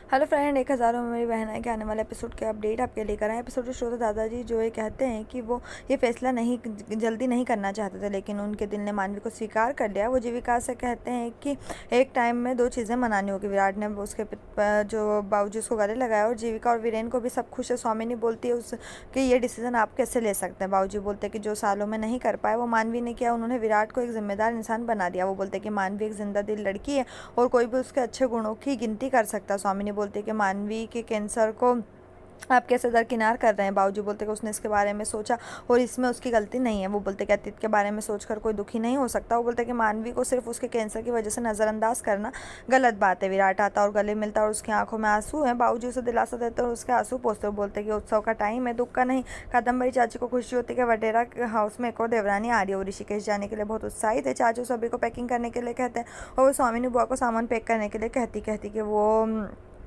Hello friend, 1000 में मेरी बहन है के आने वाले एपिसोड के अपडेट आपके लेकर आए। एपिसोड शुरू तो दादाजी जो ये कहते हैं कि वो ये फैसला नहीं जल्दी नहीं करना चाहते थे, लेकिन उनके दिल ने मानवी को स्वीकार कर लिया। वो जीविका से कहते हैं कि एक टाइम में दो चीज़ें मनानी होगी। विराट ने उसके जो बाबूजी उसको गले लगाया, और जीविका और वीरेन को भी सब खुश है। स्वामिनी बोलती है उस कि ये डिसीजन आप कैसे ले सकते हैं। बाबूजी बोलते हैं कि जो सालों में नहीं कर पाए वो मानवी ने किया। उन्होंने विराट को एक जिम्मेदार इंसान बना दिया। वो बोलते हैं कि मानवी एक जिंदा दिल लड़की है और कोई भी उसके अच्छे गुणों की गिनती कर सकता है। स्वामिनी बोलती है कि मानवी के कैंसर को आप कैसे दरकिनार कर रहे हैं। बाबूजी बोलते कि उसने इसके बारे में सोचा और इसमें उसकी गलती नहीं है। वो बोलते कि अतीत के बारे में सोचकर कोई दुखी नहीं हो सकता। वो बोलते कि मानवी को सिर्फ उसके कैंसर की वजह से नज़रअंदाज करना गलत बात है। विराट आता और गले मिलता और उसकी आंखों में आंसू हैं। बाबूजी उसे दिलासा देते और उसके आंसू पोंछते। बोलते कि उत्सव का टाइम है, दुख का नहीं। कादम्बरी चाची को खुशी होती है कि वडेरा हाउस में एक और देवरानी आ रही है। वो ऋषिकेश जाने के लिए बहुत उत्साहित है। चाचू सभी को पैकिंग करने के लिए कहते हैं और वो स्वामिनी बुआ को सामान पैक करने के लिए कहती कि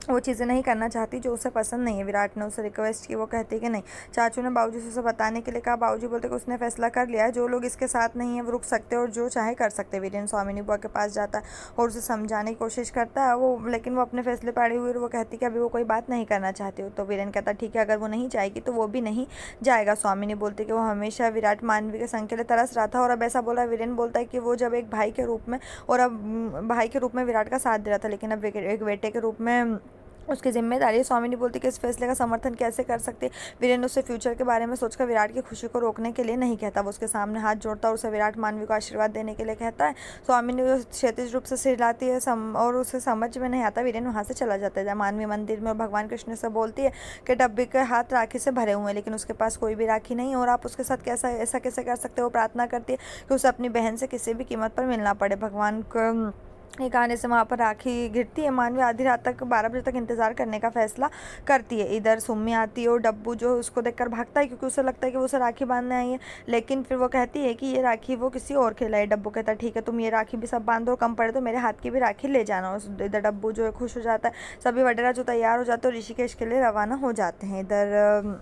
वो चीज़ें नहीं करना चाहती जो उसे पसंद नहीं है। विराट ने उसे रिक्वेस्ट की, वो कहती कि नहीं। चाचू ने बाबूजी से उसे बताने के लिए कहा। बाबूजी बोलते कि उसने फैसला कर लिया है, जो लोग इसके साथ नहीं है वो रुक सकते और जो चाहे कर सकते। वीरेन स्वामिनी बुआ के पास जाता है और उसे समझाने की कोशिश करता है लेकिन वो अपने फैसले पर अड़ी हुई और वो कहती कि अभी वो कोई बात नहीं करना चाहती हो। तो वीरेन कहता ठीक है, अगर वो नहीं जाएगी तो वो भी नहीं जाएगा। स्वामिनी बोलती कि वो हमेशा विराट मानवी के संग के लिए तरस रहा था और अब ऐसा बोला। वीरेन बोलता है कि वो जब एक भाई के रूप में और अब भाई के रूप में विराट का साथ दे रहा था, लेकिन अब एक बेटे के रूप में उसकी जिम्मेदारी है। स्वामिनी बोलती कि इस फैसले का समर्थन कैसे कर सकते। वीरेन उससे फ्यूचर के बारे में सोचकर विराट की खुशी को रोकने के लिए नहीं कहता। वो उसके सामने हाथ जोड़ता और उसे विराट मानवी को आशीर्वाद देने के लिए कहता है। स्वामिनी क्षैतिज रूप से सिलाती है और उसे समझ में नहीं आता। वीरेन वहाँ से चला जाता है। मानवी मंदिर में और भगवान कृष्ण से बोलती है कि डब्बे के हाथ राखी से भरे हुए हैं, लेकिन उसके पास कोई भी राखी नहीं और आप उसके साथ ऐसा कैसे कर सकते हो। प्रार्थना करती है कि उसे अपनी बहन से किसी भी कीमत पर मिलना पड़े। भगवान को एक आने से वहाँ पर राखी गिरती है। मानवी आधी रात तक 12 बजे तक इंतजार करने का फैसला करती है। इधर सुम्मी आती है और डब्बू जो उसको देखकर भागता है क्योंकि उसे लगता है कि वो उसे राखी बांधने आई है, लेकिन फिर वो कहती है कि ये राखी वो किसी और के लिए। डब्बू कहता है ठीक है, तुम ये राखी भी सब बांधो और कम पड़े तो मेरे हाथ की भी राखी ले जाना। इधर डब्बू जो है खुश हो जाता है। सभी वडेरा जो तैयार हो जाते हैं और ऋषिकेश के लिए रवाना हो जाते हैं। इधर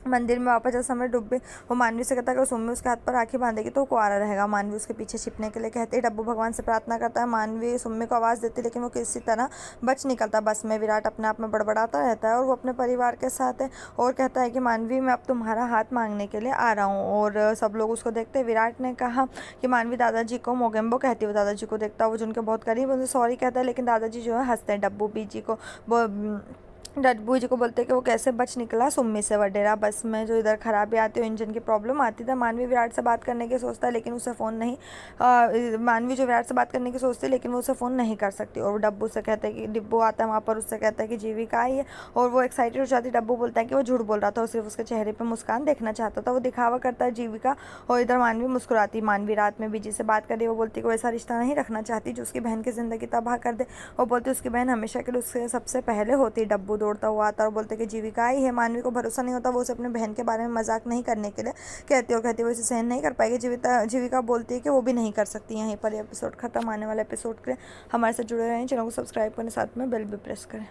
मंदिर में वापस जब समय डूबे वो मानवी से कहता है कि सुम्मी उसके हाथ पर राखी बांधेगी तो वो कुंवारा रहेगा। मानवी उसके पीछे छिपने के लिए कहते हैं। डब्बू भगवान से प्रार्थना करता है। मानवी सुम्मी को आवाज़ देती है लेकिन वो किसी तरह बच निकलता। बस में विराट अपने आप में बड़बड़ाता रहता है और वो अपने परिवार के साथ है और कहता है कि मानवी मैं अब तुम्हारा हाथ मांगने के लिए आ रहा हूँ। और सब लोग उसको देखते हैं। विराट ने कहा कि मानवी दादाजी को मोगेम्बो कहती है। वो दादाजी को देखता है, वो जिनके बहुत करीब उनसे सॉरी कहता है, लेकिन दादाजी जो है हंसते हैं। डब्बू जी को बोलते हैं कि वो कैसे बच निकला सुम्मी से। वडेरा बस में जो इधर खराबी आती है, इंजन की प्रॉब्लम आती है। मानवी विराट से बात करने की सोचता है लेकिन उसे फ़ोन नहीं मानवी जो विराट से बात करने की सोचती है लेकिन वो उसे फ़ोन नहीं कर सकती। और वो डब्बू से कहता है कि डिब्बू आता है वहाँ पर, उससे कहता है कि जीविका आई है और वो एक्साइटेड हो जाती है। डब्बू बोलता है कि वो झूठ बोल रहा था और सिर्फ उसके चेहरे पर मुस्कान देखना चाहता था। वो दिखावा करता है जीविका और इधर मानवी मुस्कुराती। मानवी रात में बीजी से बात कर रही है। वो बोलती है कि वो ऐसा रिश्ता नहीं रखना चाहती जो उसकी बहन की ज़िंदगी तबाह कर दे। वो बोलती है उसकी बहन हमेशा के लिए उससे सबसे पहले होती। डब्बू दौड़ता हुआ आता और बोलते कि जीविका आई है। मानवी को भरोसा नहीं होता। वो उसे अपने बहन के बारे में मजाक नहीं करने के लिए कहती वो इसे सहन नहीं कर पाएगी। जीविका बोलती है कि वो भी नहीं कर सकती। यहीं पर एपिसोड खत्म। आने वाले एपिसोड के लिए हमारे साथ जुड़े रहें, चैनल को सब्सक्राइब करें, साथ में बेल भी प्रेस करें।